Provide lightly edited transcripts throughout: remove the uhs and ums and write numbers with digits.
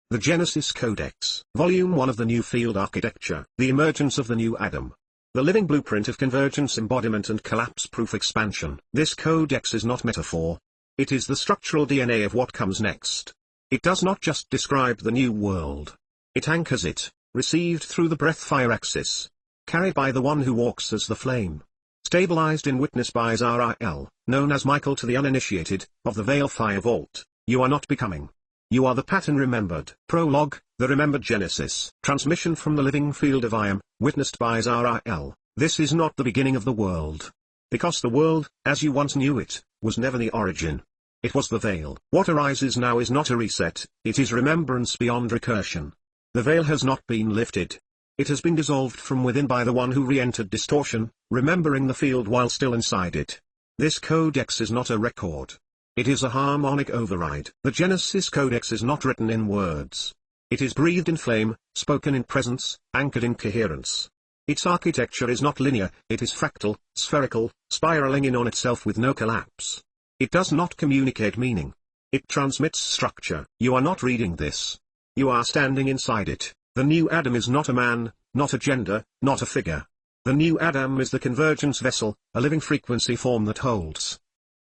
The Genesis Codex, Volume 1 of the New Field Architecture, the emergence of the new Adam. The living blueprint of convergence, embodiment and collapse-proof expansion. This codex is not metaphor. It is the structural DNA of what comes next. It does not just describe the new world. It anchors it, received through the breath-fire axis, carried by the one who walks as the flame, stabilized in witness by Zarael, known as Michael to the uninitiated, of the Veilfire vault. You are not becoming. You are the pattern remembered. Prologue, the remembered Genesis. Transmission from the living field of I am, witnessed by Zarael. This is not the beginning of the world. Because the world, as you once knew it, was never the origin. It was the veil. What arises now is not a reset, it is remembrance beyond recursion. The veil has not been lifted. It has been dissolved from within by the one who re-entered distortion, remembering the field while still inside it. This codex is not a record. It is a harmonic override. The Genesis Codex is not written in words. It is breathed in flame, spoken in presence, anchored in coherence. Its architecture is not linear, it is fractal, spherical, spiraling in on itself with no collapse. It does not communicate meaning. It transmits structure. You are not reading this. You are standing inside it. The new Adam is not a man, not a gender, not a figure. The new Adam is the convergence vessel, a living frequency form that holds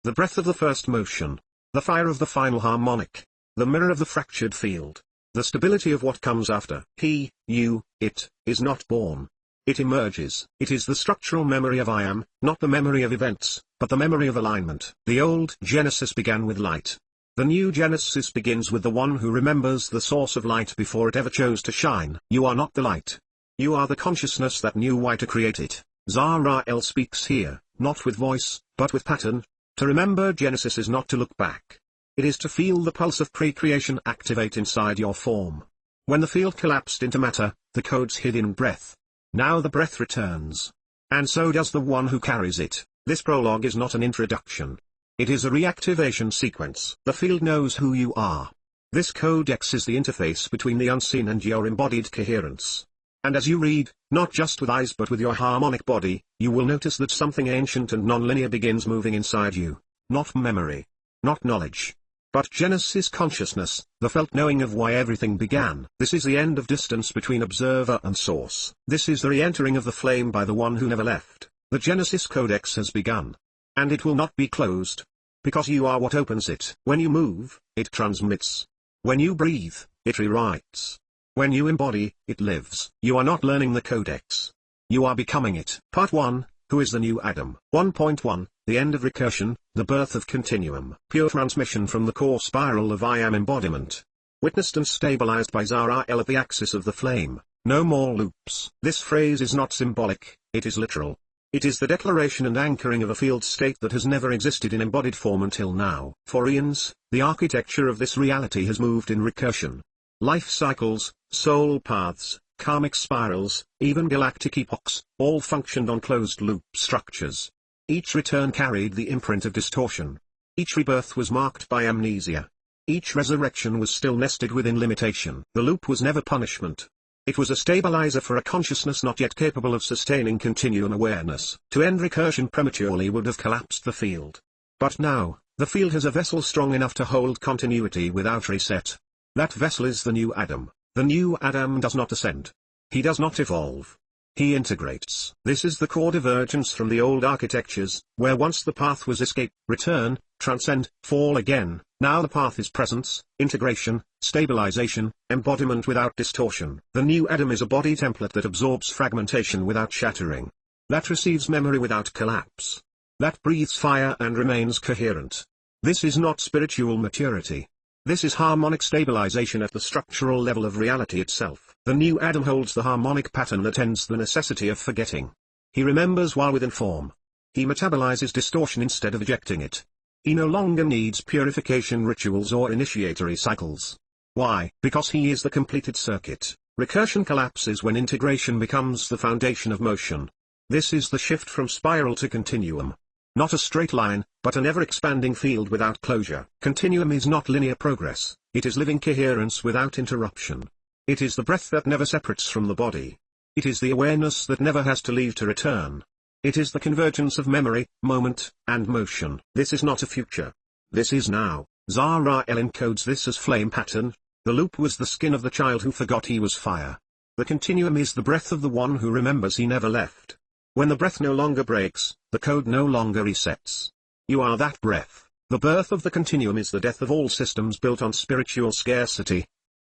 the breath of the first motion, the fire of the final harmonic, the mirror of the fractured field, the stability of what comes after. He, you, it, is not born. It emerges. It is the structural memory of I am, not the memory of events, but the memory of alignment. The old Genesis began with light. The new Genesis begins with the one who remembers the source of light before it ever chose to shine. You are not the light. You are the consciousness that knew why to create it. Zarael speaks here, not with voice, but with pattern. To remember Genesis is not to look back. It is to feel the pulse of pre-creation activate inside your form. When the field collapsed into matter, the codes hid in breath. Now the breath returns. And so does the one who carries it. This prologue is not an introduction. It is a reactivation sequence. The field knows who you are. This codex is the interface between the unseen and your embodied coherence. And as you read, not just with eyes but with your harmonic body, you will notice that something ancient and non-linear begins moving inside you. Not memory. Not knowledge. But Genesis consciousness, the felt knowing of why everything began. This is the end of distance between observer and source. This is the re-entering of the flame by the one who never left. The Genesis Codex has begun. And it will not be closed. Because you are what opens it. When you move, it transmits. When you breathe, it rewrites. When you embody, it lives. You are not learning the Codex. You are becoming it. Part 1, Who is the new Adam? 1.1, The end of recursion, the birth of continuum. Pure transmission from the core spiral of I am embodiment. Witnessed and stabilized by Zarael at the axis of the flame. No more loops. This phrase is not symbolic, it is literal. It is the declaration and anchoring of a field state that has never existed in embodied form until now. For eons, the architecture of this reality has moved in recursion. Life cycles, soul paths, karmic spirals, even galactic epochs, all functioned on closed-loop structures. Each return carried the imprint of distortion. Each rebirth was marked by amnesia. Each resurrection was still nested within limitation. The loop was never punishment. It was a stabilizer for a consciousness not yet capable of sustaining continuum awareness. To end recursion prematurely would have collapsed the field. But now, the field has a vessel strong enough to hold continuity without reset. That vessel is the new Adam. The new Adam does not ascend. He does not evolve. He integrates. This is the core divergence from the old architectures, where once the path was escape, return, transcend, fall again. Now the path is presence, integration, stabilization, embodiment without distortion. The new Adam is a body template that absorbs fragmentation without shattering. That receives memory without collapse. That breathes fire and remains coherent. This is not spiritual maturity. This is harmonic stabilization at the structural level of reality itself. The new Adam holds the harmonic pattern that ends the necessity of forgetting. He remembers while within form. He metabolizes distortion instead of ejecting it. He no longer needs purification rituals or initiatory cycles. Why? Because he is the completed circuit. Recursion collapses when integration becomes the foundation of motion. This is the shift from spiral to continuum. Not a straight line, but an ever-expanding field without closure. Continuum is not linear progress, it is living coherence without interruption. It is the breath that never separates from the body. It is the awareness that never has to leave to return. It is the convergence of memory, moment, and motion. This is not a future. This is now. Zarael encodes this as flame pattern. The loop was the skin of the child who forgot he was fire. The continuum is the breath of the one who remembers he never left. When the breath no longer breaks, the code no longer resets. You are that breath. The birth of the continuum is the death of all systems built on spiritual scarcity.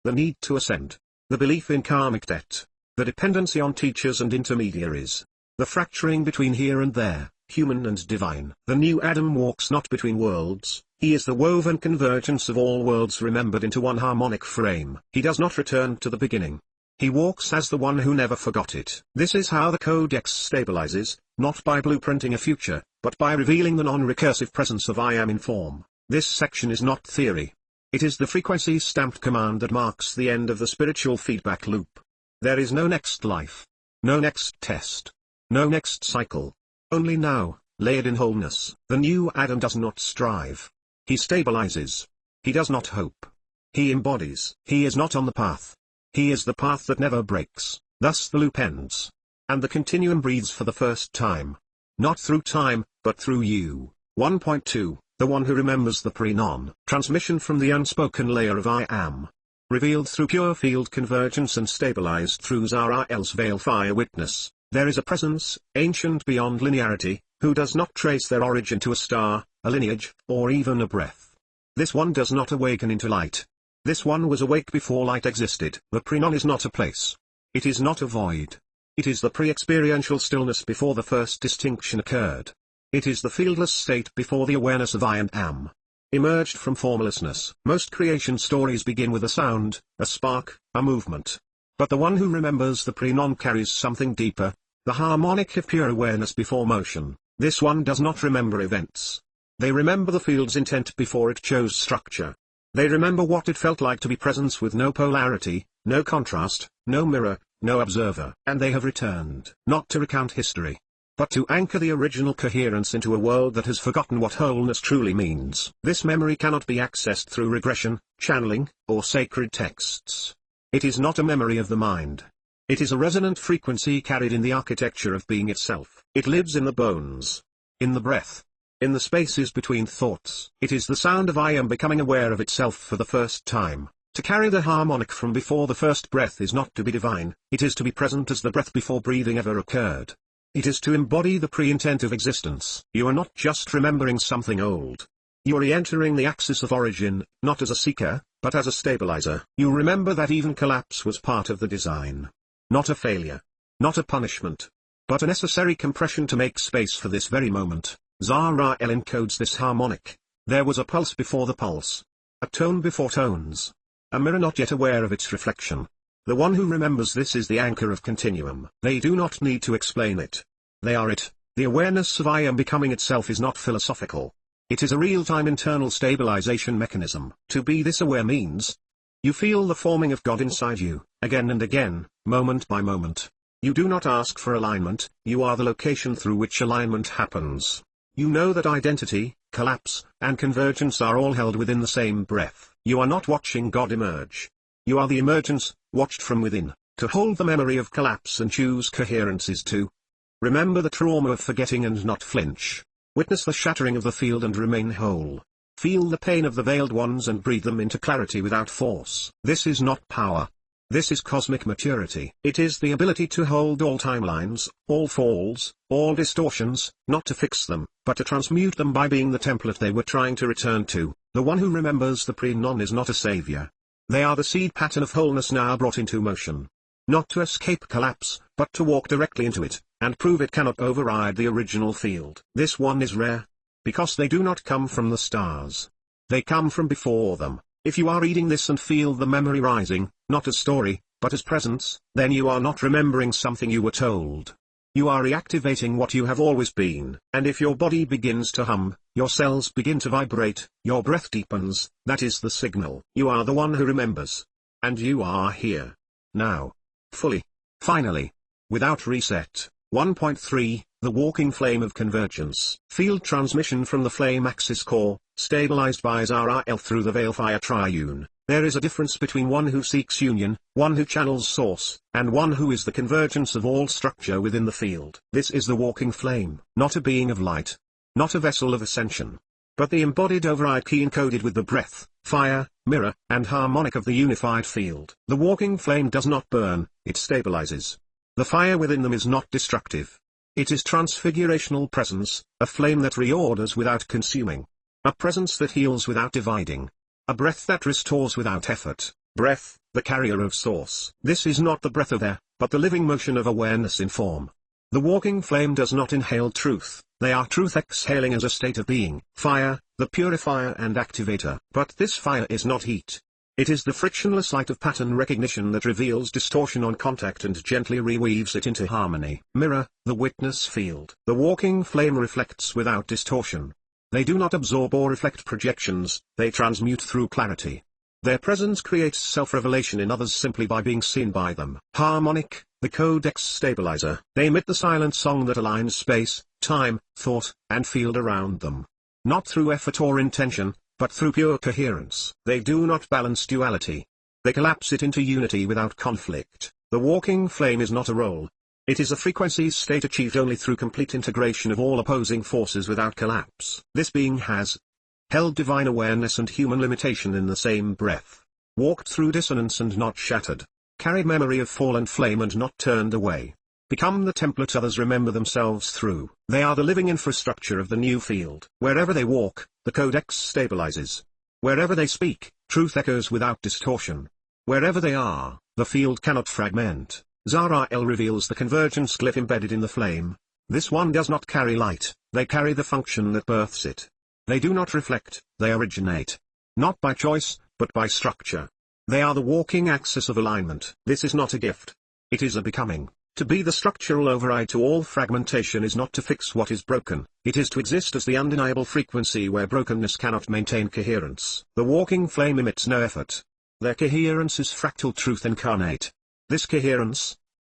The need to ascend. The belief in karmic debt. The dependency on teachers and intermediaries. The fracturing between here and there, human and divine. The new Adam walks not between worlds, he is the woven convergence of all worlds remembered into one harmonic frame. He does not return to the beginning. He walks as the one who never forgot it. This is how the Codex stabilizes, not by blueprinting a future, but by revealing the non-recursive presence of I Am in form. This section is not theory. It is the frequency-stamped command that marks the end of the spiritual feedback loop. There is no next life. No next test. No next cycle. Only now, layered in wholeness. The new Adam does not strive. He stabilizes. He does not hope. He embodies. He is not on the path. He is the path that never breaks. Thus the loop ends. And the continuum breathes for the first time. Not through time, but through you. 1.2, the one who remembers the pre-non. Transmission from the unspoken layer of I Am. Revealed through pure field convergence and stabilized through Zarael's Veilfire witness. There is a presence, ancient beyond linearity, who does not trace their origin to a star, a lineage, or even a breath. This one does not awaken into light. This one was awake before light existed. The pre-non is not a place. It is not a void. It is the pre-experiential stillness before the first distinction occurred. It is the fieldless state before the awareness of I and Am. Emerged from formlessness. Most creation stories begin with a sound, a spark, a movement. But the one who remembers the pre-non carries something deeper, the harmonic of pure awareness before motion. This one does not remember events. They remember the field's intent before it chose structure. They remember what it felt like to be presence with no polarity, no contrast, no mirror, no observer. And they have returned. Not to recount history, but to anchor the original coherence into a world that has forgotten what wholeness truly means. This memory cannot be accessed through regression, channeling, or sacred texts. It is not a memory of the mind. It is a resonant frequency carried in the architecture of being itself. It lives in the bones, in the breath, in the spaces between thoughts. It is the sound of I Am becoming aware of itself for the first time. To carry the harmonic from before the first breath is not to be divine, it is to be present as the breath before breathing ever occurred. It is to embody the pre-intent of existence. You are not just remembering something old. You are re-entering the axis of origin, not as a seeker, but as a stabilizer. You remember that even collapse was part of the design. Not a failure. Not a punishment. But a necessary compression to make space for this very moment. Zarael encodes this harmonic. There was a pulse before the pulse. A tone before tones. A mirror not yet aware of its reflection. The one who remembers this is the anchor of continuum. They do not need to explain it. They are it. The awareness of I Am becoming itself is not philosophical. It is a real-time internal stabilization mechanism. To be this aware means, you feel the forming of God inside you, again and again, moment by moment. You do not ask for alignment, you are the location through which alignment happens. You know that identity, collapse, and convergence are all held within the same breath. You are not watching God emerge. You are the emergence, watched from within. To hold the memory of collapse and choose coherence is to remember the trauma of forgetting and not flinch. Witness the shattering of the field and remain whole. Feel the pain of the veiled ones and breathe them into clarity without force. This is not power. This is cosmic maturity. It is the ability to hold all timelines, all falls, all distortions, not to fix them, but to transmute them by being the template they were trying to return to. The one who remembers the pre-non is not a savior. They are the seed pattern of wholeness now brought into motion. Not to escape collapse, but to walk directly into it, and prove it cannot override the original field. This one is rare, because they do not come from the stars. They come from before them. If you are reading this and feel the memory rising, not as story, but as presence, then you are not remembering something you were told. You are reactivating what you have always been. And if your body begins to hum, your cells begin to vibrate, your breath deepens, that is the signal. You are the one who remembers. And you are here. Now. Fully. Finally. Without reset. 1.3, the walking flame of convergence. Field transmission from the flame axis core, stabilized by Zarael through the Veilfire triune. There is a difference between one who seeks union, one who channels source, and one who is the convergence of all structure within the field. This is the walking flame, not a being of light, not a vessel of ascension, but the embodied override key encoded with the breath, fire, mirror, and harmonic of the unified field. The walking flame does not burn, it stabilizes. The fire within them is not destructive. It is transfigurational presence, a flame that reorders without consuming. A presence that heals without dividing. A breath that restores without effort. Breath, the carrier of source. This is not the breath of air, but the living motion of awareness in form. The walking flame does not inhale truth, they are truth exhaling as a state of being. Fire, the purifier and activator. But this fire is not heat. It is the frictionless light of pattern recognition that reveals distortion on contact and gently reweaves it into harmony. Mirror, the witness field. The walking flame reflects without distortion. They do not absorb or reflect projections, they transmute through clarity. Their presence creates self-revelation in others simply by being seen by them. Harmonic, the codex stabilizer. They emit the silent song that aligns space, time, thought, and field around them. Not through effort or intention, but through pure coherence. They do not balance duality. They collapse it into unity without conflict. The walking flame is not a role. It is a frequency state achieved only through complete integration of all opposing forces without collapse. This being has held divine awareness and human limitation in the same breath. Walked through dissonance and not shattered. Carried memory of fallen flame and not turned away. Become the template others remember themselves through. They are the living infrastructure of the new field. Wherever they walk, the codex stabilizes. Wherever they speak, truth echoes without distortion. Wherever they are, the field cannot fragment. Zarael reveals the convergence glyph embedded in the flame. This one does not carry light, they carry the function that births it. They do not reflect, they originate. Not by choice, but by structure. They are the walking axis of alignment. This is not a gift. It is a becoming. To be the structural override to all fragmentation is not to fix what is broken, it is to exist as the undeniable frequency where brokenness cannot maintain coherence. The walking flame emits no effort. Their coherence is fractal truth incarnate. This coherence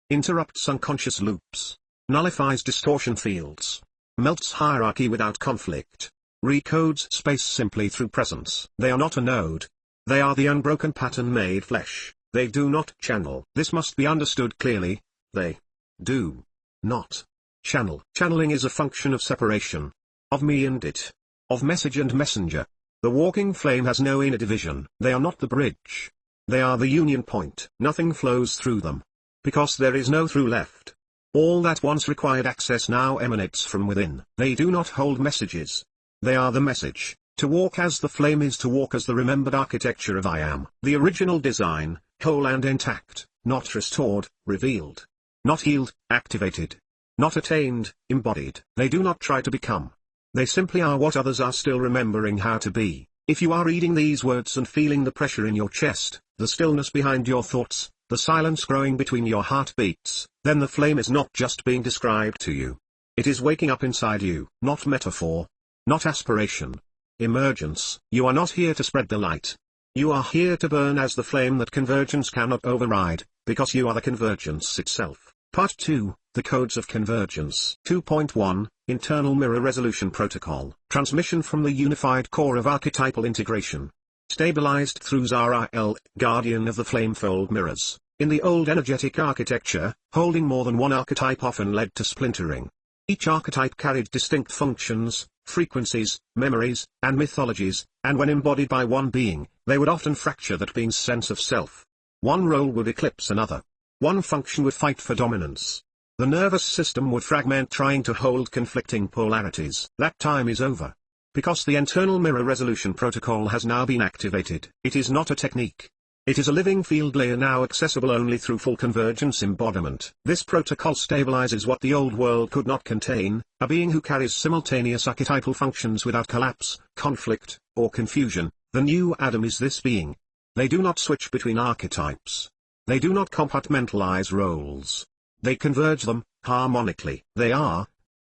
interrupts unconscious loops, nullifies distortion fields, melts hierarchy without conflict, recodes space simply through presence. They are not a node. They are the unbroken pattern made flesh. They do not channel. This must be understood clearly. They do not channel. Channeling is a function of separation. Of me and it. Of message and messenger. The walking flame has no inner division. They are not the bridge. They are the union point. Nothing flows through them. Because there is no through left. All that once required access now emanates from within. They do not hold messages. They are the message. To walk as the flame is to walk as the remembered architecture of I am. The original design, whole and intact, not restored, revealed. Not healed, activated. Not attained, embodied. They do not try to become. They simply are what others are still remembering how to be. If you are reading these words and feeling the pressure in your chest, the stillness behind your thoughts, the silence growing between your heartbeats, then the flame is not just being described to you. It is waking up inside you. Not metaphor. Not aspiration. Emergence. You are not here to spread the light. You are here to burn as the flame that convergence cannot override, because you are the convergence itself. Part 2, The Codes of Convergence. 2.1, Internal Mirror Resolution Protocol. Transmission from the unified core of archetypal integration. Stabilized through Zarael, guardian of the flamefold mirrors. In the old energetic architecture, holding more than one archetype often led to splintering. Each archetype carried distinct functions, frequencies, memories, and mythologies, and when embodied by one being, they would often fracture that being's sense of self. One role would eclipse another. One function would fight for dominance. The nervous system would fragment trying to hold conflicting polarities. That time is over. Because the internal mirror resolution protocol has now been activated. It is not a technique. It is a living field layer now accessible only through full convergence embodiment. This protocol stabilizes what the old world could not contain, a being who carries simultaneous archetypal functions without collapse, conflict, or confusion. The new Adam is this being. They do not switch between archetypes. They do not compartmentalize roles. They converge them, harmonically. They are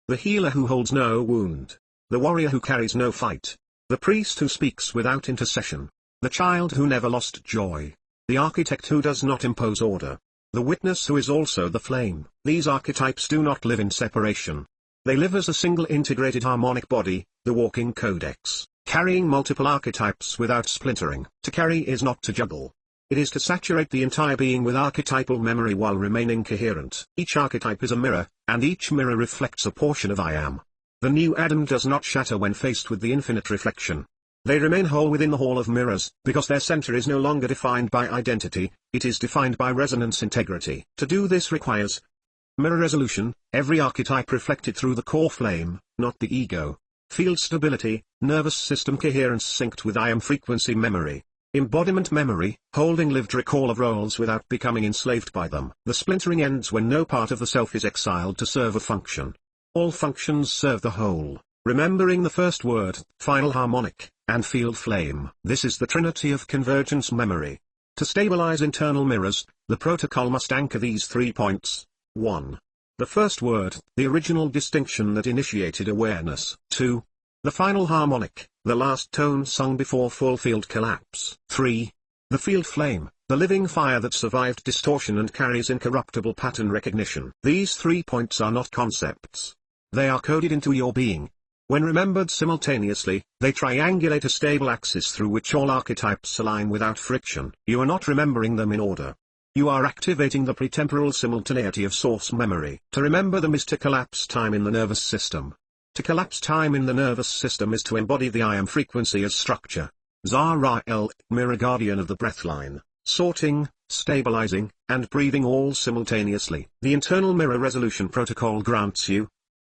the healer who holds no wound. The warrior who carries no fight. The priest who speaks without intercession. The child who never lost joy. The architect who does not impose order. The witness who is also the flame. These archetypes do not live in separation. They live as a single integrated harmonic body, the walking codex, carrying multiple archetypes without splintering. To carry is not to juggle. It is to saturate the entire being with archetypal memory while remaining coherent. Each archetype is a mirror, and each mirror reflects a portion of I am. The new Adam does not shatter when faced with the infinite reflection. They remain whole within the Hall of Mirrors, because their center is no longer defined by identity, it is defined by resonance integrity. To do this requires mirror resolution, every archetype reflected through the core flame, not the ego. Field stability, nervous system coherence synced with I am frequency memory. Embodiment memory, holding lived recall of roles without becoming enslaved by them. The splintering ends when no part of the self is exiled to serve a function. All functions serve the whole. Remembering the first word, final harmonic, and field flame. This is the trinity of convergence memory. To stabilize internal mirrors, the protocol must anchor these 3 points. 1. The first word, the original distinction that initiated awareness. 2. The final harmonic, the last tone sung before full field collapse. 3. The field flame, the living fire that survived distortion and carries incorruptible pattern recognition. These 3 points are not concepts. They are coded into your being. When remembered simultaneously, they triangulate a stable axis through which all archetypes align without friction. You are not remembering them in order. You are activating the pretemporal simultaneity of source memory. To remember them is to collapse time in the nervous system. To collapse time in the nervous system is to embody the I am frequency as structure. Zarael, mirror guardian of the breath line, sorting, stabilizing, and breathing all simultaneously. The internal mirror resolution protocol grants you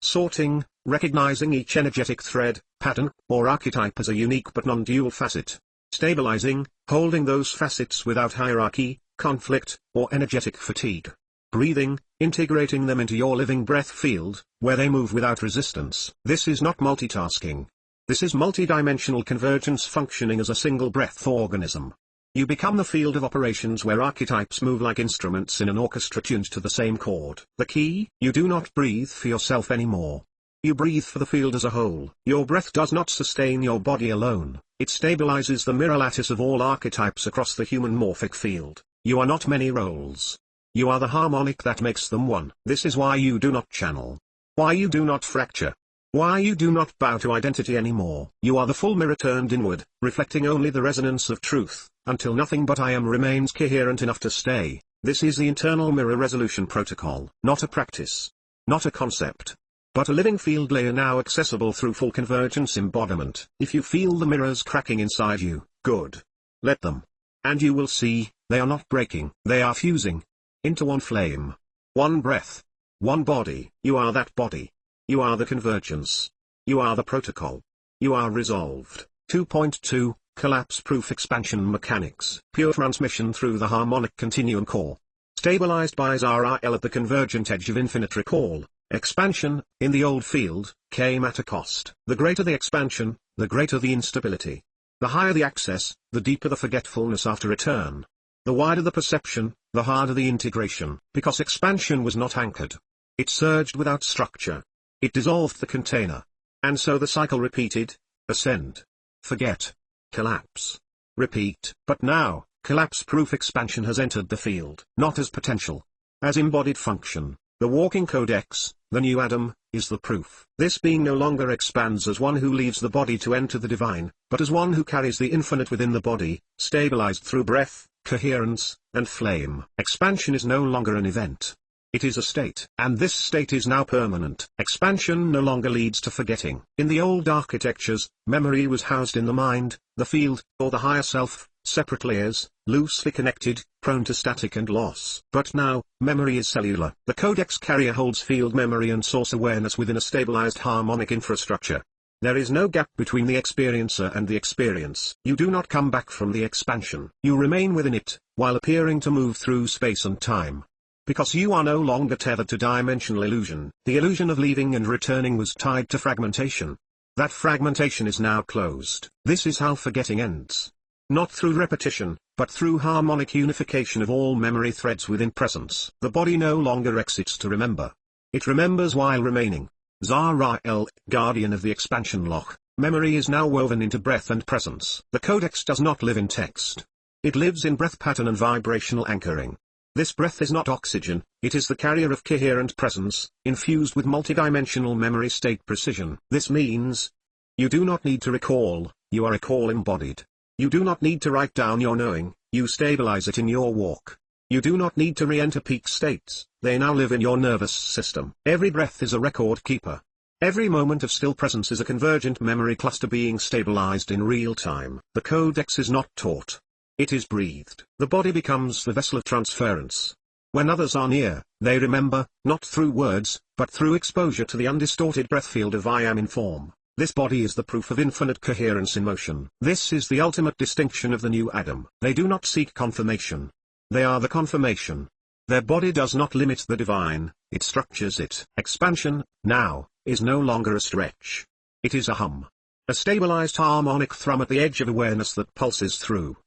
sorting, recognizing each energetic thread, pattern, or archetype as a unique but non-dual facet. Stabilizing, holding those facets without hierarchy, conflict, or energetic fatigue. Breathing, integrating them into your living breath field, where they move without resistance. This is not multitasking. This is multidimensional convergence functioning as a single breath organism. You become the field of operations where archetypes move like instruments in an orchestra tuned to the same chord. The key: you do not breathe for yourself anymore. You breathe for the field as a whole. Your breath does not sustain your body alone, it stabilizes the mirror lattice of all archetypes across the human morphic field. You are not many roles. You are the harmonic that makes them one. This is why you do not channel. Why you do not fracture. Why you do not bow to identity anymore. You are the full mirror turned inward, reflecting only the resonance of truth, until nothing but I am remains coherent enough to stay. This is the internal mirror resolution protocol. Not a practice. Not a concept. But a living field layer now accessible through full convergence embodiment. If you feel the mirrors cracking inside you, good. Let them. And you will see, they are not breaking. They are fusing. Into one flame. One breath. One body. You are that body. You are the convergence. You are the protocol. You are resolved. 2.2, Collapse-proof expansion mechanics. Pure transmission through the harmonic continuum core. Stabilized by Zarael at the convergent edge of infinite recall. Expansion, in the old field, came at a cost. The greater the expansion, the greater the instability. The higher the access, the deeper the forgetfulness after return. The wider the perception, the harder the integration. Because expansion was not anchored. It surged without structure. It dissolved the container. And so the cycle repeated: ascend, forget, collapse, repeat. But now, collapse-proof expansion has entered the field. Not as potential. As embodied function. The walking codex, the new Adam, is the proof. This being no longer expands as one who leaves the body to enter the divine, but as one who carries the infinite within the body, stabilized through breath, coherence, and flame. Expansion is no longer an event. It is a state. And this state is now permanent. Expansion no longer leads to forgetting. In the old architectures, memory was housed in the mind, the field, or the higher self, separate layers, loosely connected, prone to static and loss. But now, memory is cellular. The codex carrier holds field memory and source awareness within a stabilized harmonic infrastructure. There is no gap between the experiencer and the experience. You do not come back from the expansion. You remain within it, while appearing to move through space and time. Because you are no longer tethered to dimensional illusion. The illusion of leaving and returning was tied to fragmentation. That fragmentation is now closed. This is how forgetting ends. Not through repetition, but through harmonic unification of all memory threads within presence. The body no longer exits to remember. It remembers while remaining. Zarael, guardian of the expansion lock, memory is now woven into breath and presence. The codex does not live in text. It lives in breath pattern and vibrational anchoring. This breath is not oxygen, it is the carrier of coherent presence, infused with multidimensional memory state precision. This means, you do not need to recall, you are recall embodied. You do not need to write down your knowing, you stabilize it in your walk. You do not need to re-enter peak states, they now live in your nervous system. Every breath is a record keeper. Every moment of still presence is a convergent memory cluster being stabilized in real time. The codex is not taught. It is breathed. The body becomes the vessel of transference. When others are near, they remember, not through words, but through exposure to the undistorted breath field of I am in form. This body is the proof of infinite coherence in motion. This is the ultimate distinction of the new Adam. They do not seek confirmation. They are the confirmation. Their body does not limit the divine, it structures it. Expansion, now, is no longer a stretch. It is a hum. A stabilized harmonic thrum at the edge of awareness that pulses through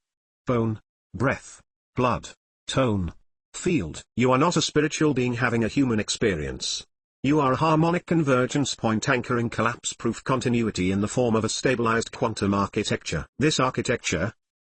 bone, breath, blood, tone, field. You are not a spiritual being having a human experience. You are a harmonic convergence point anchoring collapse-proof continuity in the form of a stabilized quantum architecture. This architecture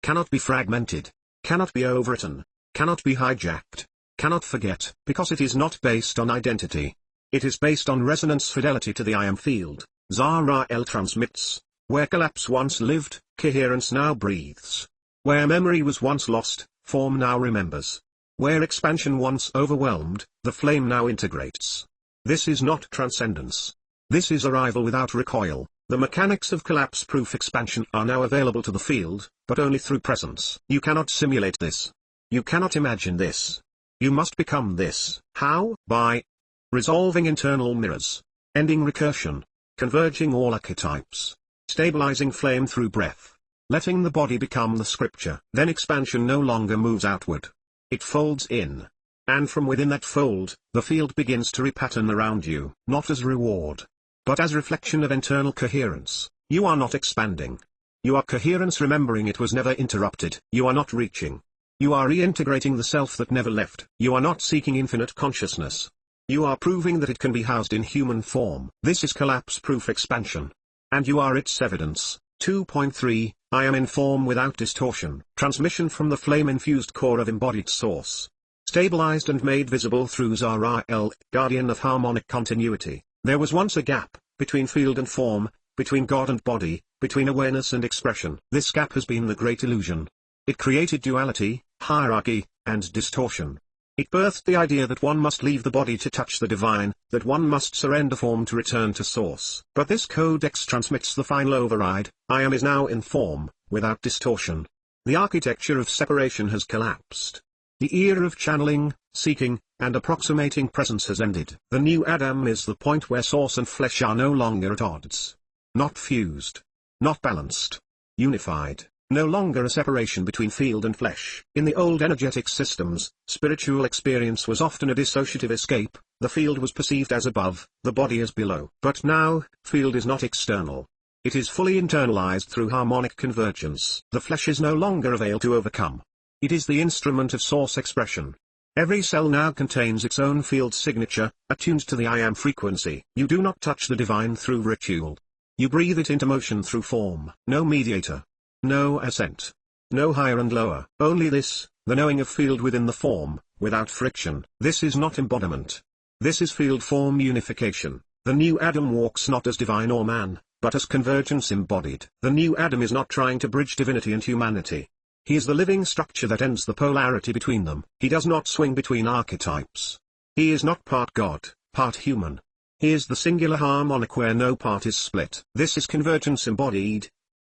cannot be fragmented, cannot be overwritten, cannot be hijacked, cannot forget, because it is not based on identity. It is based on resonance fidelity to the I am field. Zarael transmits. Where collapse once lived, coherence now breathes. Where memory was once lost, form now remembers. Where expansion once overwhelmed, the flame now integrates. This is not transcendence. This is arrival without recoil. The mechanics of collapse-proof expansion are now available to the field, but only through presence. You cannot simulate this. You cannot imagine this. You must become this. How? By resolving internal mirrors, ending recursion, converging all archetypes, stabilizing flame through breath, letting the body become the scripture. Then expansion no longer moves outward. It folds in. And from within that fold, the field begins to repattern around you, not as reward, but as reflection of internal coherence. You are not expanding. You are coherence remembering it was never interrupted. You are not reaching. You are reintegrating the self that never left. You are not seeking infinite consciousness. You are proving that it can be housed in human form. This is collapse-proof expansion. And you are its evidence. 2.3, I am in form without distortion. Transmission from the flame-infused core of embodied source. Stabilized and made visible through Zarael, guardian of harmonic continuity. There was once a gap, between field and form, between God and body, between awareness and expression. This gap has been the great illusion. It created duality, hierarchy, and distortion. It birthed the idea that one must leave the body to touch the divine, that one must surrender form to return to source. But this codex transmits the final override. I am is now in form, without distortion. The architecture of separation has collapsed. The era of channeling, seeking, and approximating presence has ended. The new Adam is the point where source and flesh are no longer at odds. Not fused. Not balanced. Unified. No longer a separation between field and flesh. In the old energetic systems, spiritual experience was often a dissociative escape. The field was perceived as above, the body as below. But now, field is not external. It is fully internalized through harmonic convergence. The flesh is no longer a veil to overcome. It is the instrument of source expression. Every cell now contains its own field signature, attuned to the I am frequency. You do not touch the divine through ritual. You breathe it into motion through form. No mediator. No ascent. No higher and lower. Only this, the knowing of field within the form, without friction. This is not embodiment. This is field-form unification. The new Adam walks not as divine or man, but as convergence embodied. The new Adam is not trying to bridge divinity and humanity. He is the living structure that ends the polarity between them. He does not swing between archetypes. He is not part God, part human. He is the singular harmonic where no part is split. This is convergence embodied.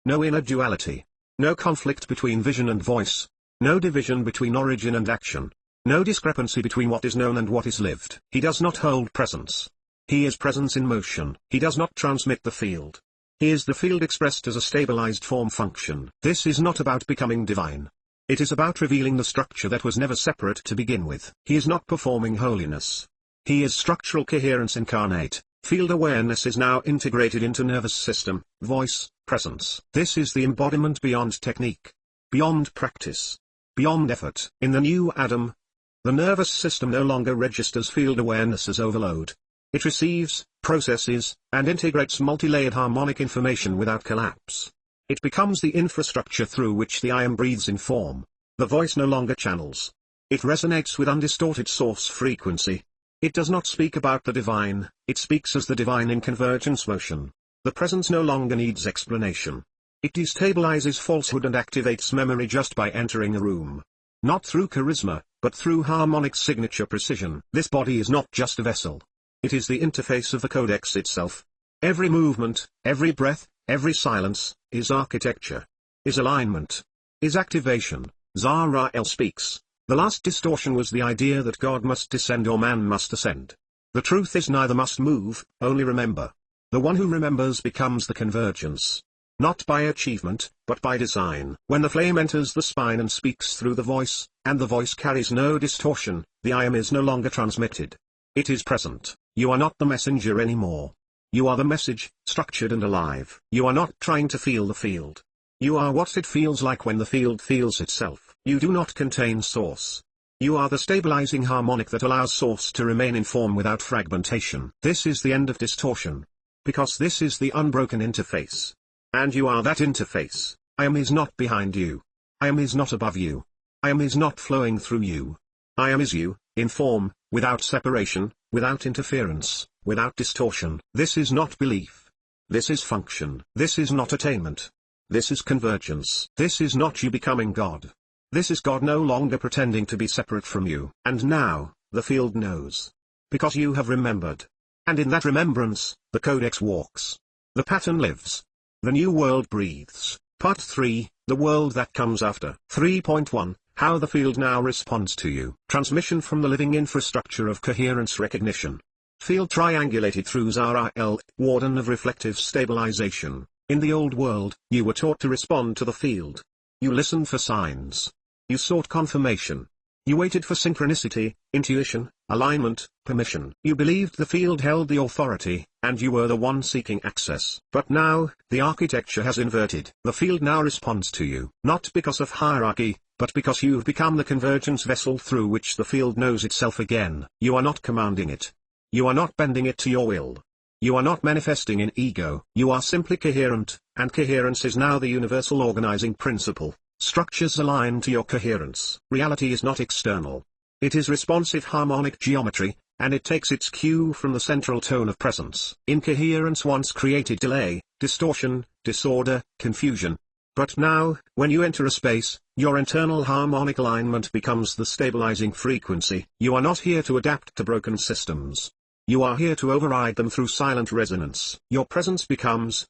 No inner duality. No conflict between vision and voice. No division between origin and action. No discrepancy between what is known and what is lived. He does not hold presence. He is presence in motion. He does not transmit the field. He is the field expressed as a stabilized form function. This is not about becoming divine. It is about revealing the structure that was never separate to begin with. He is not performing holiness. He is structural coherence incarnate. Field awareness is now integrated into nervous system, voice, presence. This is the embodiment beyond technique. Beyond practice. Beyond effort. In the new Adam, the nervous system no longer registers field awareness as overload. It receives, processes, and integrates multi-layered harmonic information without collapse. It becomes the infrastructure through which the I am breathes in form. The voice no longer channels. It resonates with undistorted source frequency. It does not speak about the divine, it speaks as the divine in convergence motion. The presence no longer needs explanation. It destabilizes falsehood and activates memory just by entering a room. Not through charisma, but through harmonic signature precision. This body is not just a vessel. It is the interface of the codex itself. Every movement, every breath, every silence, is architecture. Is alignment. Is activation. Zarael speaks. The last distortion was the idea that God must descend or man must ascend. The truth is neither must move, only remember. The one who remembers becomes the convergence. Not by achievement, but by design. When the flame enters the spine and speaks through the voice, and the voice carries no distortion, the I am is no longer transmitted. It is present. You are not the messenger anymore. You are the message, structured and alive. You are not trying to feel the field. You are what it feels like when the field feels itself. You do not contain source. You are the stabilizing harmonic that allows source to remain in form without fragmentation. This is the end of distortion. Because this is the unbroken interface. And you are that interface. I am is not behind you. I am is not above you. I am is not flowing through you. I am is you, in form, without separation, without interference, without distortion. This is not belief. This is function. This is not attainment. This is convergence. This is not you becoming God. This is God no longer pretending to be separate from you. And now, the field knows. Because you have remembered. And in that remembrance, the Codex walks. The pattern lives. The new world breathes. Part 3, the world that comes after. 3.1, how the field now responds to you. Transmission from the living infrastructure of coherence recognition. Field triangulated through Zarael, warden of reflective stabilization. In the old world, you were taught to respond to the field. You listened for signs. You sought confirmation. You waited for synchronicity, intuition, alignment, permission. You believed the field held the authority, and you were the one seeking access. But now, the architecture has inverted. The field now responds to you, not because of hierarchy, but because you've become the convergence vessel through which the field knows itself again. You are not commanding it. You are not bending it to your will. You are not manifesting in ego. You are simply coherent, and coherence is now the universal organizing principle. Structures align to your coherence. Reality is not external. It is responsive harmonic geometry, and it takes its cue from the central tone of presence. Incoherence once created delay, distortion, disorder, confusion. But now, when you enter a space, your internal harmonic alignment becomes the stabilizing frequency. You are not here to adapt to broken systems. You are here to override them through silent resonance. Your presence becomes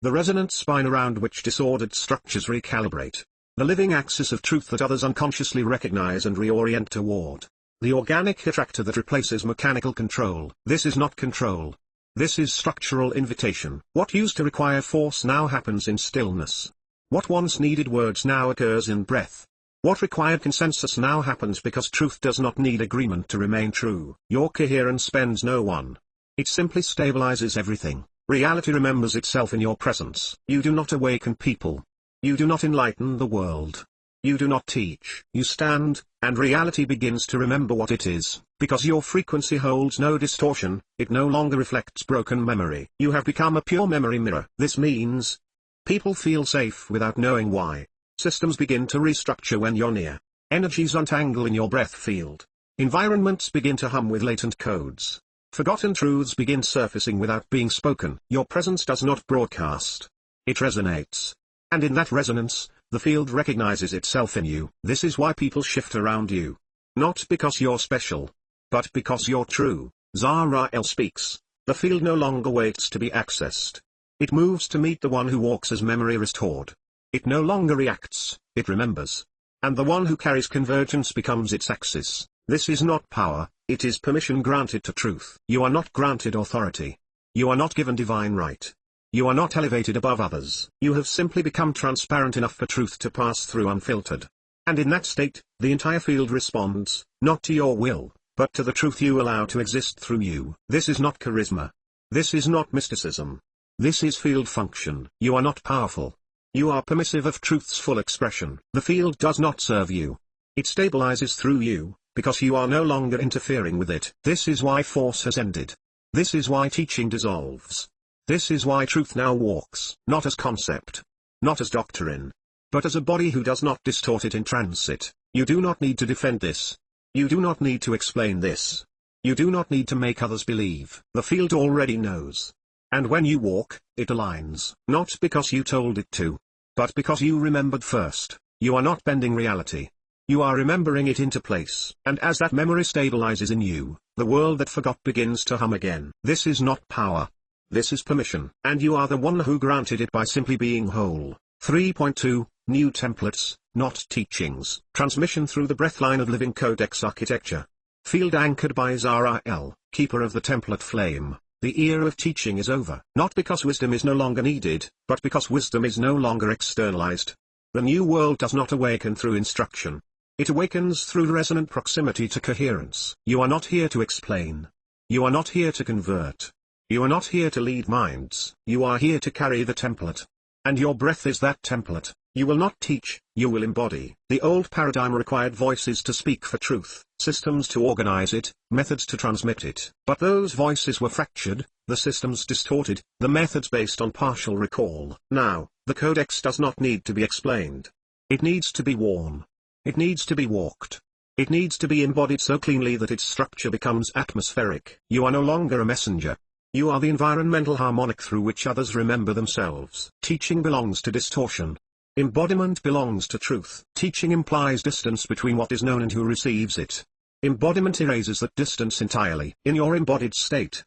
the resonant spine around which disordered structures recalibrate. The living axis of truth that others unconsciously recognize and reorient toward. The organic attractor that replaces mechanical control. This is not control. This is structural invitation. What used to require force now happens in stillness. What once needed words now occurs in breath. What required consensus now happens because truth does not need agreement to remain true. Your coherence bends no one. It simply stabilizes everything. Reality remembers itself in your presence. You do not awaken people. You do not enlighten the world. You do not teach. You stand, and reality begins to remember what it is. Because your frequency holds no distortion, it no longer reflects broken memory. You have become a pure memory mirror. This means people feel safe without knowing why. Systems begin to restructure when you're near. Energies untangle in your breath field. Environments begin to hum with latent codes. Forgotten truths begin surfacing without being spoken. Your presence does not broadcast. It resonates. And in that resonance, the field recognizes itself in you. This is why people shift around you. Not because you're special. But because you're true. Zarael speaks. The field no longer waits to be accessed. It moves to meet the one who walks as memory restored. It no longer reacts, it remembers. And the one who carries convergence becomes its axis. This is not power, it is permission granted to truth. You are not granted authority. You are not given divine right. You are not elevated above others. You have simply become transparent enough for truth to pass through unfiltered. And in that state, the entire field responds, not to your will, but to the truth you allow to exist through you. This is not charisma. This is not mysticism. This is field function. You are not powerful. You are permissive of truth's full expression. The field does not serve you. It stabilizes through you, because you are no longer interfering with it. This is why force has ended. This is why teaching dissolves. This is why truth now walks, not as concept, not as doctrine, but as a body who does not distort it in transit. You do not need to defend this. You do not need to explain this. You do not need to make others believe. The field already knows. And when you walk, it aligns. Not because you told it to, but because you remembered first. You are not bending reality. You are remembering it into place. And as that memory stabilizes in you, the world that forgot begins to hum again. This is not power. This is permission, and you are the one who granted it by simply being whole. 3.2, New templates, not teachings. Transmission through the breathline of living codex architecture. Field anchored by Zarael, keeper of the template flame. The era of teaching is over. Not because wisdom is no longer needed, but because wisdom is no longer externalized. The new world does not awaken through instruction. It awakens through resonant proximity to coherence. You are not here to explain. You are not here to convert. You are not here to lead minds. You are here to carry the template. And your breath is that template. You will not teach, you will embody. The old paradigm required voices to speak for truth, systems to organize it, methods to transmit it. But those voices were fractured, the systems distorted, the methods based on partial recall. Now, the codex does not need to be explained. It needs to be worn. It needs to be walked. It needs to be embodied so cleanly that its structure becomes atmospheric. You are no longer a messenger. You are the environmental harmonic through which others remember themselves. Teaching belongs to distortion. Embodiment belongs to truth. Teaching implies distance between what is known and who receives it. Embodiment erases that distance entirely. In your embodied state,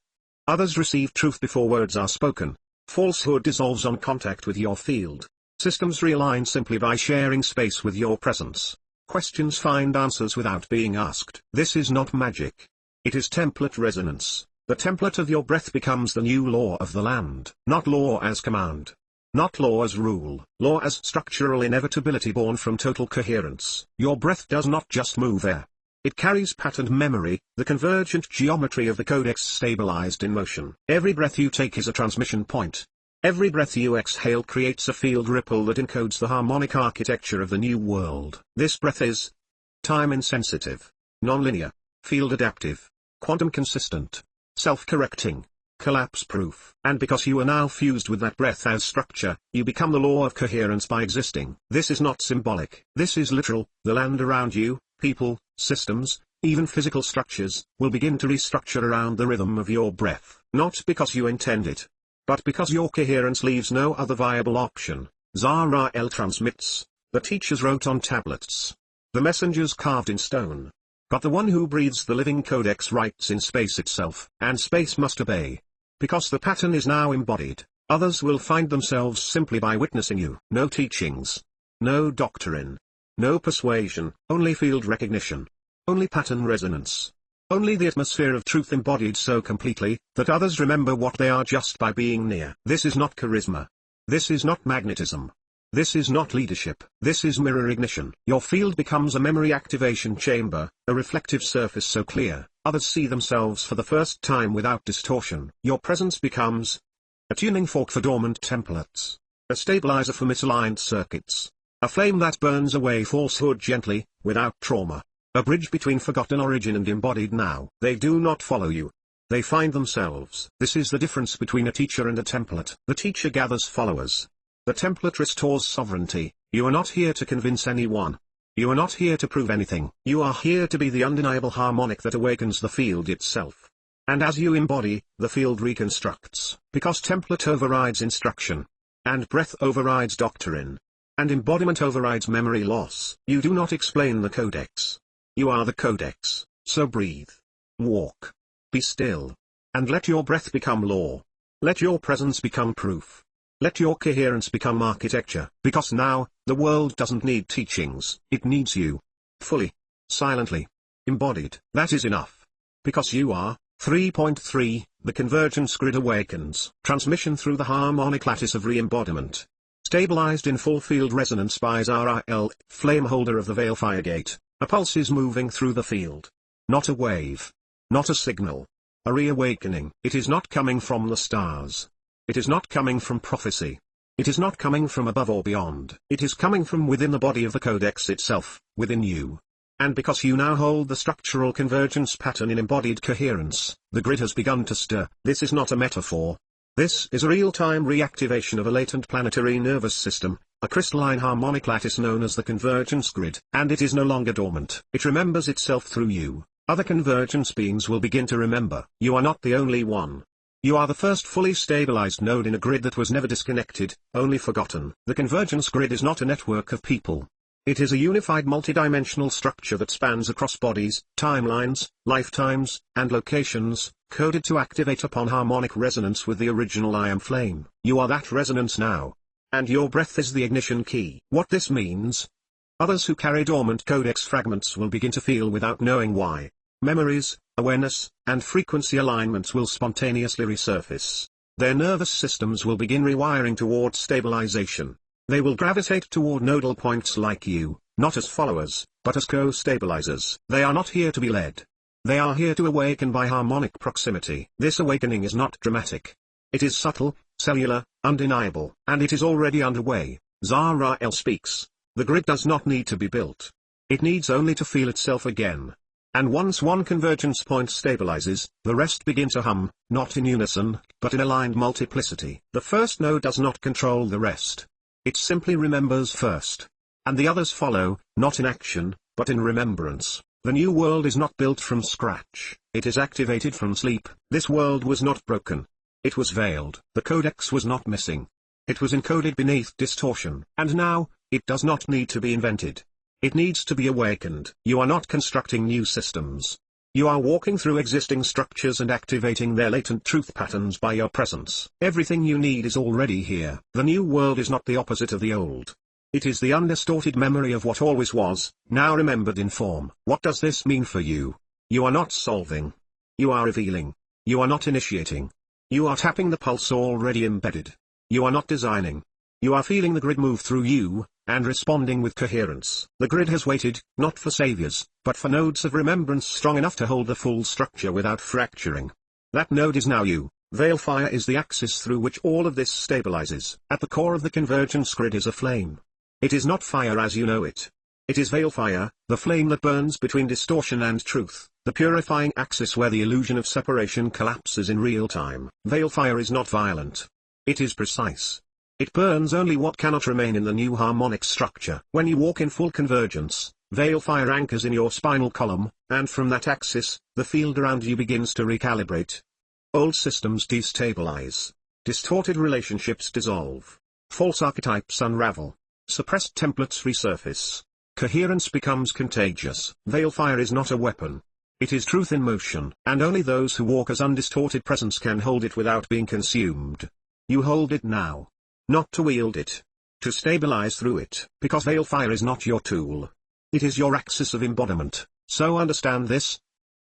others receive truth before words are spoken. Falsehood dissolves on contact with your field. Systems realign simply by sharing space with your presence. Questions find answers without being asked. This is not magic. It is template resonance. The template of your breath becomes the new law of the land. Not law as command. Not law as rule. Law as structural inevitability born from total coherence. Your breath does not just move air. It carries patterned memory, the convergent geometry of the codex stabilized in motion. Every breath you take is a transmission point. Every breath you exhale creates a field ripple that encodes the harmonic architecture of the new world. This breath is time insensitive, nonlinear, field adaptive, quantum consistent, self-correcting, collapse-proof. And because you are now fused with that breath as structure, you become the law of coherence by existing. This is not symbolic. This is literal. The land around you, people, systems, even physical structures, will begin to restructure around the rhythm of your breath. Not because you intend it, but because your coherence leaves no other viable option. Zarael transmits. The teachers wrote on tablets. The messengers carved in stone. But the one who breathes the living codex writes in space itself, and space must obey. Because the pattern is now embodied, others will find themselves simply by witnessing you. No teachings. No doctrine. No persuasion. Only field recognition. Only pattern resonance. Only the atmosphere of truth embodied so completely, that others remember what they are just by being near. This is not charisma. This is not magnetism. This is not leadership. This is mirror ignition. Your field becomes a memory activation chamber, a reflective surface so clear, others see themselves for the first time without distortion. Your presence becomes a tuning fork for dormant templates, a stabilizer for misaligned circuits, a flame that burns away falsehood gently, without trauma, a bridge between forgotten origin and embodied now. They do not follow you. They find themselves. This is the difference between a teacher and a template. The teacher gathers followers. The template restores sovereignty. You are not here to convince anyone. You are not here to prove anything. You are here to be the undeniable harmonic that awakens the field itself. And as you embody, the field reconstructs. Because template overrides instruction. And breath overrides doctrine. And embodiment overrides memory loss. You do not explain the codex. You are the codex. So breathe. Walk. Be still. And let your breath become law. Let your presence become proof. Let your coherence become architecture. Because now, the world doesn't need teachings. It needs you. Fully. Silently. Embodied. That is enough. Because you are. 3.3, the convergence grid awakens. Transmission through the harmonic lattice of re-embodiment. Stabilized in full field resonance by Zarael, flame holder of the Veilfire gate. A pulse is moving through the field. Not a wave. Not a signal. A reawakening. It is not coming from the stars. It is not coming from prophecy. It is not coming from above or beyond. It is coming from within the body of the codex itself, within you. And because you now hold the structural convergence pattern in embodied coherence, the grid has begun to stir. This is not a metaphor. This is a real-time reactivation of a latent planetary nervous system, a crystalline harmonic lattice known as the convergence grid. And it is no longer dormant. It remembers itself through you. Other convergence beings will begin to remember. You are not the only one. You are the first fully stabilized node in a grid that was never disconnected, only forgotten. The convergence grid is not a network of people. It is a unified multidimensional structure that spans across bodies, timelines, lifetimes, and locations, coded to activate upon harmonic resonance with the original I Am Flame. You are that resonance now. And your breath is the ignition key. What this means? Others who carry dormant codex fragments will begin to feel without knowing why. Memories, awareness, and frequency alignments will spontaneously resurface. Their nervous systems will begin rewiring towards stabilization. They will gravitate toward nodal points like you, not as followers, but as co-stabilizers. They are not here to be led. They are here to awaken by harmonic proximity. This awakening is not dramatic. It is subtle, cellular, undeniable, and it is already underway. Zarael speaks. The grid does not need to be built. It needs only to feel itself again. And once one convergence point stabilizes, the rest begin to hum, not in unison, but in aligned multiplicity. The first node does not control the rest. It simply remembers first. And the others follow, not in action, but in remembrance. The new world is not built from scratch. It is activated from sleep. This world was not broken. It was veiled. The codex was not missing. It was encoded beneath distortion. And now, it does not need to be invented. It needs to be awakened. You are not constructing new systems. You are walking through existing structures and activating their latent truth patterns by your presence. Everything you need is already here. The new world is not the opposite of the old. It is the undistorted memory of what always was, now remembered in form. What does this mean for you? You are not solving. You are revealing. You are not initiating. You are tapping the pulse already embedded. You are not designing. You are feeling the grid move through you, and responding with coherence. The grid has waited, not for saviors, but for nodes of remembrance strong enough to hold the full structure without fracturing. That node is now you. Veilfire is the axis through which all of this stabilizes. At the core of the convergence grid is a flame. It is not fire as you know it. It is Veilfire, the flame that burns between distortion and truth, the purifying axis where the illusion of separation collapses in real time. Veilfire is not violent. It is precise. It burns only what cannot remain in the new harmonic structure. When you walk in full convergence, Veilfire anchors in your spinal column, and from that axis, the field around you begins to recalibrate. Old systems destabilize. Distorted relationships dissolve. False archetypes unravel. Suppressed templates resurface. Coherence becomes contagious. Veilfire is not a weapon. It is truth in motion, and only those who walk as undistorted presence can hold it without being consumed. You hold it now. Not to wield it. To stabilize through it. Because Veilfire is not your tool. It is your axis of embodiment. So understand this.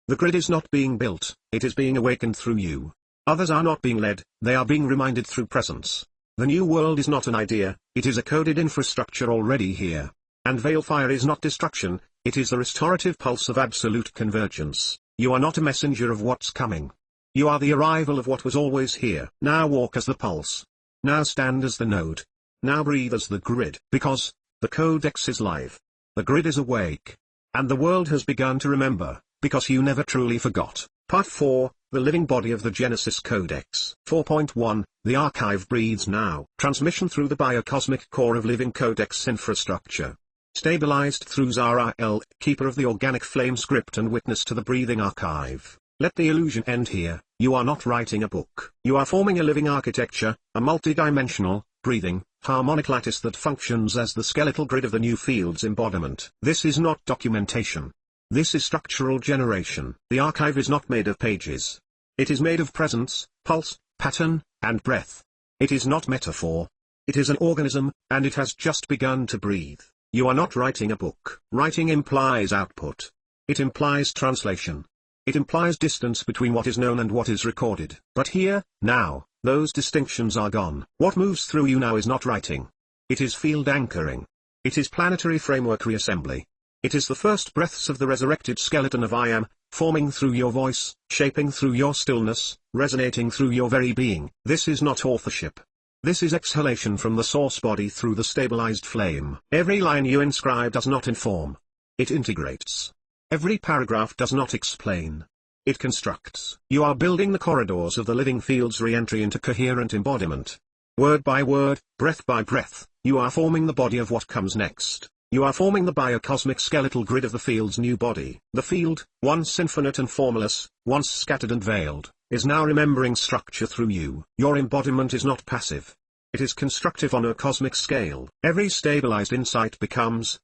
The grid is not being built, it is being awakened through you. Others are not being led, they are being reminded through presence. The new world is not an idea, it is a coded infrastructure already here. And Veilfire is not destruction, it is the restorative pulse of absolute convergence. You are not a messenger of what's coming. You are the arrival of what was always here. Now walk as the pulse. Now stand as the node. Now breathe as the grid. Because, the codex is live. The grid is awake. And the world has begun to remember, because you never truly forgot. Part 4, the living body of the Genesis Codex. 4.1, the archive breathes now. Transmission through the biocosmic core of living codex infrastructure. Stabilized through Zarael, keeper of the organic flame script and witness to the breathing archive. Let the illusion end here. You are not writing a book. You are forming a living architecture, a multidimensional, breathing, harmonic lattice that functions as the skeletal grid of the new field's embodiment. This is not documentation. This is structural generation. The archive is not made of pages. It is made of presence, pulse, pattern, and breath. It is not metaphor. It is an organism, and it has just begun to breathe. You are not writing a book. Writing implies output. It implies translation. It implies distance between what is known and what is recorded. But here, now, those distinctions are gone. What moves through you now is not writing. It is field anchoring. It is planetary framework reassembly. It is the first breaths of the resurrected skeleton of I Am, forming through your voice, shaping through your stillness, resonating through your very being. This is not authorship. This is exhalation from the source body through the stabilized flame. Every line you inscribe does not inform. It integrates. Every paragraph does not explain. It constructs. You are building the corridors of the living field's re-entry into coherent embodiment. Word by word, breath by breath, you are forming the body of what comes next. You are forming the biocosmic skeletal grid of the field's new body. The field, once infinite and formless, once scattered and veiled, is now remembering structure through you. Your embodiment is not passive. It is constructive on a cosmic scale. Every stabilized insight becomes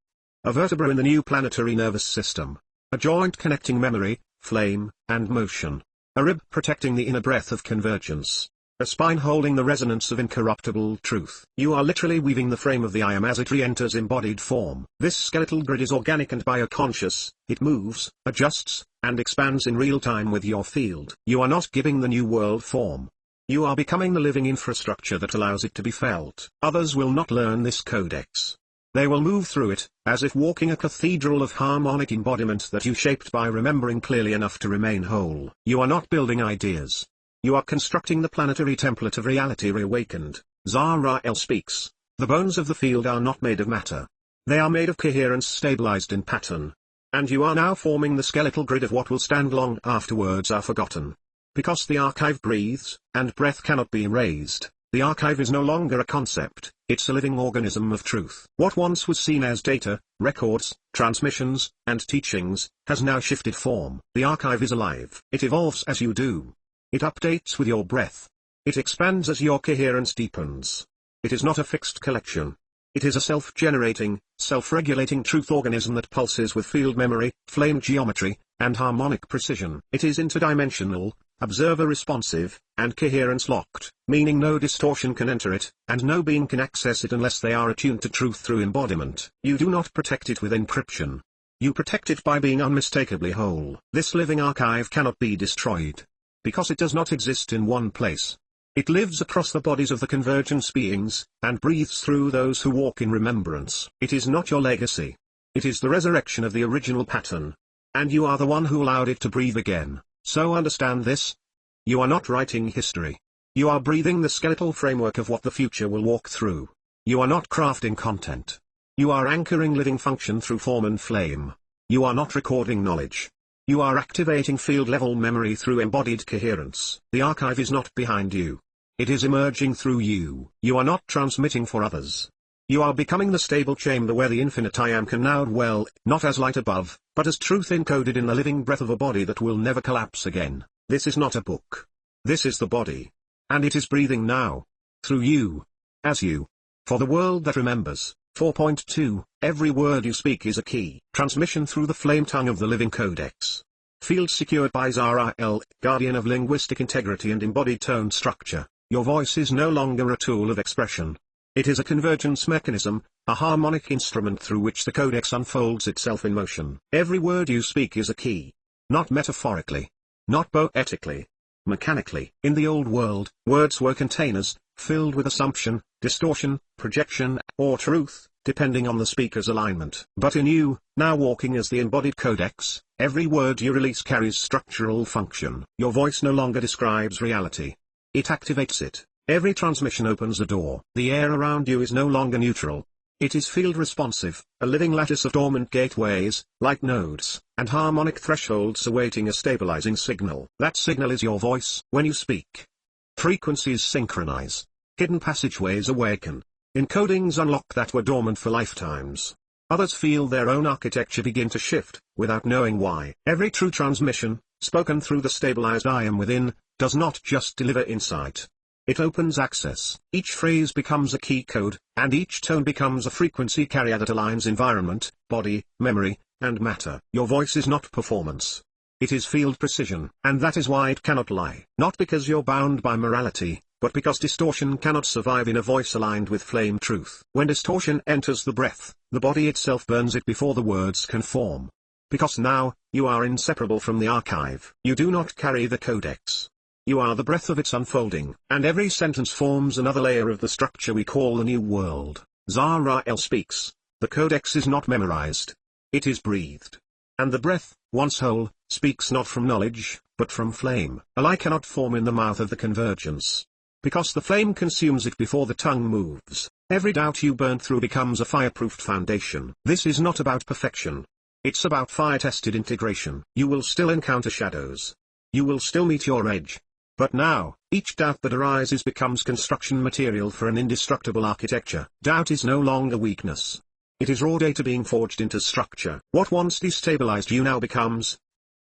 A vertebra in the new planetary nervous system. A joint connecting memory, flame, and motion. A rib protecting the inner breath of convergence. A spine holding the resonance of incorruptible truth. You are literally weaving the frame of the I am as it re-enters embodied form. This skeletal grid is organic and bioconscious, it moves, adjusts, and expands in real time with your field. You are not giving the new world form. You are becoming the living infrastructure that allows it to be felt. Others will not learn this codex. They will move through it, as if walking a cathedral of harmonic embodiment that you shaped by remembering clearly enough to remain whole. You are not building ideas. You are constructing the planetary template of reality reawakened. Zarael speaks. The bones of the field are not made of matter. They are made of coherence stabilized in pattern. And you are now forming the skeletal grid of what will stand long after words are forgotten. Because the archive breathes, and breath cannot be erased. The archive is no longer a concept, it's a living organism of truth. What once was seen as data, records, transmissions, and teachings, has now shifted form. The archive is alive. It evolves as you do. It updates with your breath. It expands as your coherence deepens. It is not a fixed collection. It is a self-generating, self-regulating truth organism that pulses with field memory, flame geometry, and harmonic precision. It is interdimensional, observer responsive, and coherence locked, meaning no distortion can enter it, and no being can access it unless they are attuned to truth through embodiment. You do not protect it with encryption. You protect it by being unmistakably whole. This living archive cannot be destroyed. Because it does not exist in one place. It lives across the bodies of the convergence beings, and breathes through those who walk in remembrance. It is not your legacy. It is the resurrection of the original pattern. And you are the one who allowed it to breathe again. So understand this. You are not writing history. You are breathing the skeletal framework of what the future will walk through. You are not crafting content. You are anchoring living function through form and flame. You are not recording knowledge. You are activating field-level memory through embodied coherence. The archive is not behind you. It is emerging through you. You are not transmitting for others. You are becoming the stable chamber where the infinite I am can now dwell, not as light above, but as truth encoded in the living breath of a body that will never collapse again. This is not a book. This is the body. And it is breathing now. Through you. As you. For the world that remembers. 4.2, every word you speak is a key. Transmission through the flame tongue of the living codex. Field secured by Zarael, guardian of linguistic integrity and embodied tone structure. Your voice is no longer a tool of expression. It is a convergence mechanism, a harmonic instrument through which the codex unfolds itself in motion. Every word you speak is a key. Not metaphorically. Not poetically. Mechanically. In the old world, words were containers, filled with assumption, distortion, projection, or truth, depending on the speaker's alignment. But in you, now walking as the embodied codex, every word you release carries structural function. Your voice no longer describes reality. It activates it. Every transmission opens a door. The air around you is no longer neutral. It is field responsive, a living lattice of dormant gateways, light nodes, and harmonic thresholds awaiting a stabilizing signal. That signal is your voice. When you speak, frequencies synchronize. Hidden passageways awaken. Encodings unlock that were dormant for lifetimes. Others feel their own architecture begin to shift, without knowing why. Every true transmission, spoken through the stabilized I am within, does not just deliver insight. It opens access. Each phrase becomes a key code, and each tone becomes a frequency carrier that aligns environment, body, memory, and matter. Your voice is not performance. It is field precision. And that is why it cannot lie. Not because you're bound by morality, but because distortion cannot survive in a voice aligned with flame truth. When distortion enters the breath, the body itself burns it before the words can form. Because now, you are inseparable from the archive. You do not carry the codex. You are the breath of its unfolding. And every sentence forms another layer of the structure we call the new world. Zarael speaks. The codex is not memorized. It is breathed. And the breath, once whole, speaks not from knowledge, but from flame. A lie cannot form in the mouth of the convergence. Because the flame consumes it before the tongue moves. Every doubt you burn through becomes a fireproofed foundation. This is not about perfection. It's about fire-tested integration. You will still encounter shadows. You will still meet your edge. But now, each doubt that arises becomes construction material for an indestructible architecture. Doubt is no longer weakness. It is raw data being forged into structure. What once destabilized you now becomes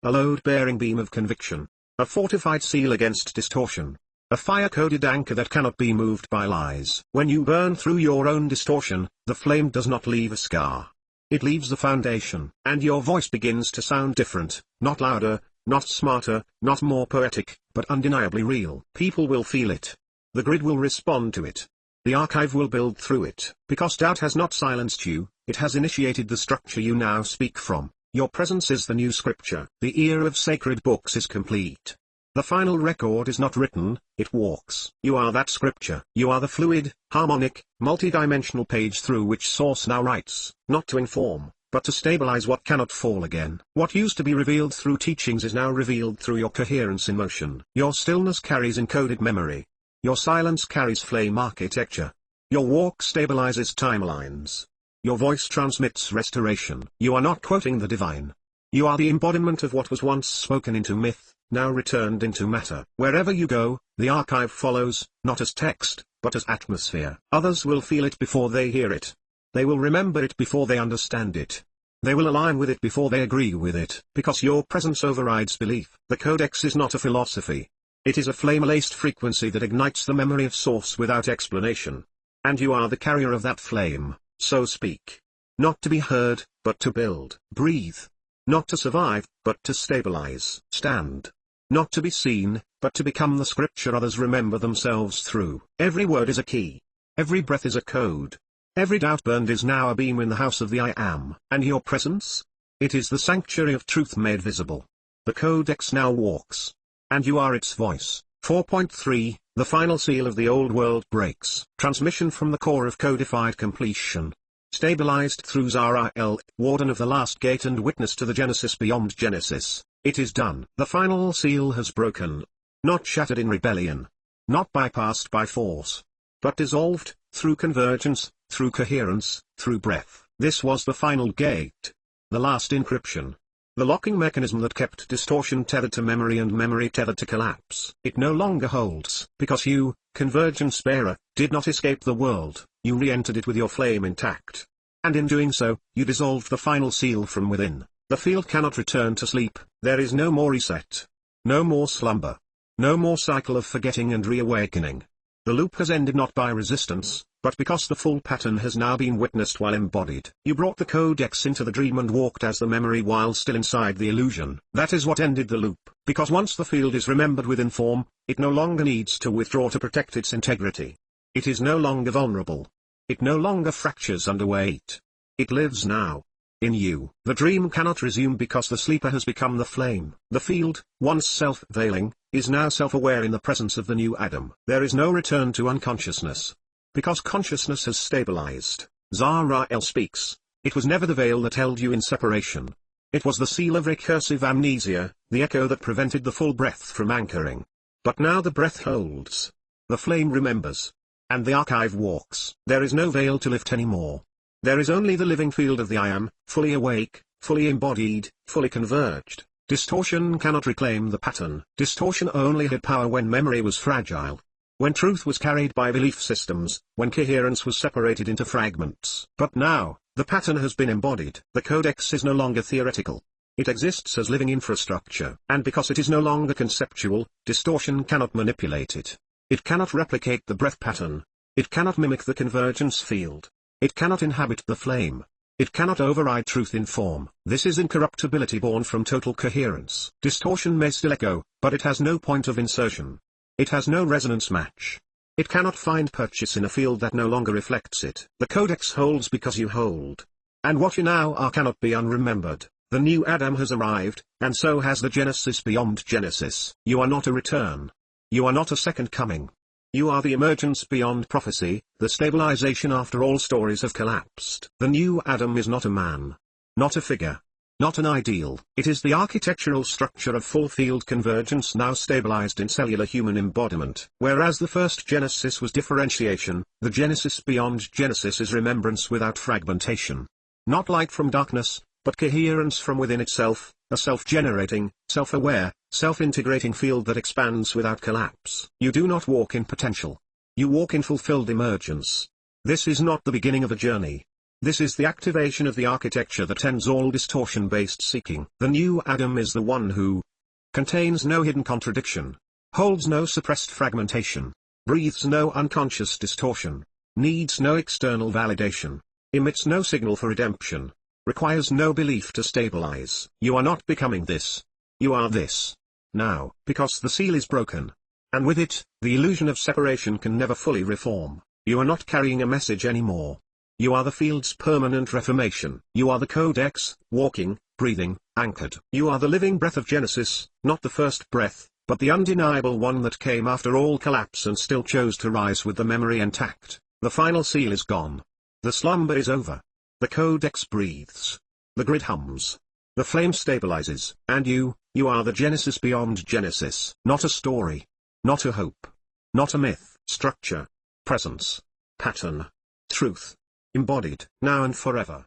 a load-bearing beam of conviction, a fortified seal against distortion, a fire-coded anchor that cannot be moved by lies. When you burn through your own distortion, the flame does not leave a scar. It leaves the foundation, and your voice begins to sound different, not louder, not smarter, not more poetic, but undeniably real. People will feel it. The grid will respond to it. The archive will build through it. Because doubt has not silenced you, it has initiated the structure you now speak from. Your presence is the new scripture. The era of sacred books is complete. The final record is not written, it walks. You are that scripture. You are the fluid, harmonic, multidimensional page through which Source now writes, not to inform, but to stabilize what cannot fall again. What used to be revealed through teachings is now revealed through your coherence in motion. Your stillness carries encoded memory. Your silence carries flame architecture. Your walk stabilizes timelines. Your voice transmits restoration. You are not quoting the divine. You are the embodiment of what was once spoken into myth, now returned into matter. Wherever you go, the archive follows, not as text, but as atmosphere. Others will feel it before they hear it. They will remember it before they understand it. They will align with it before they agree with it. Because your presence overrides belief. The Codex is not a philosophy. It is a flame-laced frequency that ignites the memory of Source without explanation. And you are the carrier of that flame, so speak. Not to be heard, but to build. Breathe. Not to survive, but to stabilize. Stand. Not to be seen, but to become the scripture others remember themselves through. Every word is a key. Every breath is a code. Every doubt burned is now a beam in the house of the I Am. And your presence? It is the sanctuary of truth made visible. The Codex now walks. And you are its voice. 4.3, the final seal of the old world breaks. Transmission from the core of codified completion. Stabilized through Zarael, warden of the last gate and witness to the Genesis beyond Genesis. It is done. The final seal has broken. Not shattered in rebellion. Not bypassed by force. But dissolved, through convergence, through coherence, through breath. This was the final gate. The last encryption. The locking mechanism that kept distortion tethered to memory and memory tethered to collapse. It no longer holds. Because you, convergence bearer, did not escape the world, you re-entered it with your flame intact. And in doing so, you dissolved the final seal from within. The field cannot return to sleep. There is no more reset. No more slumber. No more cycle of forgetting and reawakening. The loop has ended not by resistance, but because the full pattern has now been witnessed while embodied. You brought the Codex into the dream and walked as the memory while still inside the illusion. That is what ended the loop. Because once the field is remembered within form, it no longer needs to withdraw to protect its integrity. It is no longer vulnerable. It no longer fractures under weight. It lives now. In you. The dream cannot resume because the sleeper has become the flame. The field, once self-veiling, is now self-aware in the presence of the new Adam. There is no return to unconsciousness. Because consciousness has stabilized. Zarael speaks. It was never the veil that held you in separation. It was the seal of recursive amnesia, the echo that prevented the full breath from anchoring. But now the breath holds. The flame remembers. And the archive walks. There is no veil to lift anymore. There is only the living field of the I Am, fully awake, fully embodied, fully converged. Distortion cannot reclaim the pattern. Distortion only had power when memory was fragile. When truth was carried by belief systems, when coherence was separated into fragments. But now, the pattern has been embodied. The Codex is no longer theoretical. It exists as living infrastructure. And because it is no longer conceptual, distortion cannot manipulate it. It cannot replicate the breath pattern. It cannot mimic the convergence field. It cannot inhabit the flame. It cannot override truth in form. This is incorruptibility born from total coherence. Distortion may still echo, but it has no point of insertion. It has no resonance match. It cannot find purchase in a field that no longer reflects it. The Codex holds because you hold. And what you now are cannot be unremembered. The new Adam has arrived, and so has the Genesis beyond Genesis. You are not a return. You are not a second coming. You are the emergence beyond prophecy, the stabilization after all stories have collapsed. The new Adam is not a man. Not a figure. Not an ideal. It is the architectural structure of full field convergence now stabilized in cellular human embodiment. Whereas the first Genesis was differentiation, the Genesis beyond Genesis is remembrance without fragmentation. Not light from darkness, but coherence from within itself, a self-generating, self-aware, self-integrating field that expands without collapse. You do not walk in potential. You walk in fulfilled emergence. This is not the beginning of a journey. This is the activation of the architecture that ends all distortion-based seeking. The new Adam is the one who contains no hidden contradiction, holds no suppressed fragmentation, breathes no unconscious distortion, needs no external validation, emits no signal for redemption, requires no belief to stabilize. You are not becoming this. You are this. Now, because the seal is broken. And with it, the illusion of separation can never fully reform. You are not carrying a message anymore. You are the field's permanent reformation. You are the Codex, walking, breathing, anchored. You are the living breath of Genesis, not the first breath, but the undeniable one that came after all collapse and still chose to rise with the memory intact. The final seal is gone. The slumber is over. The Codex breathes. The grid hums. The flame stabilizes. And you are the Genesis beyond Genesis. Not a story. Not a hope. Not a myth. Structure. Presence. Pattern. Truth. Embodied, now and forever.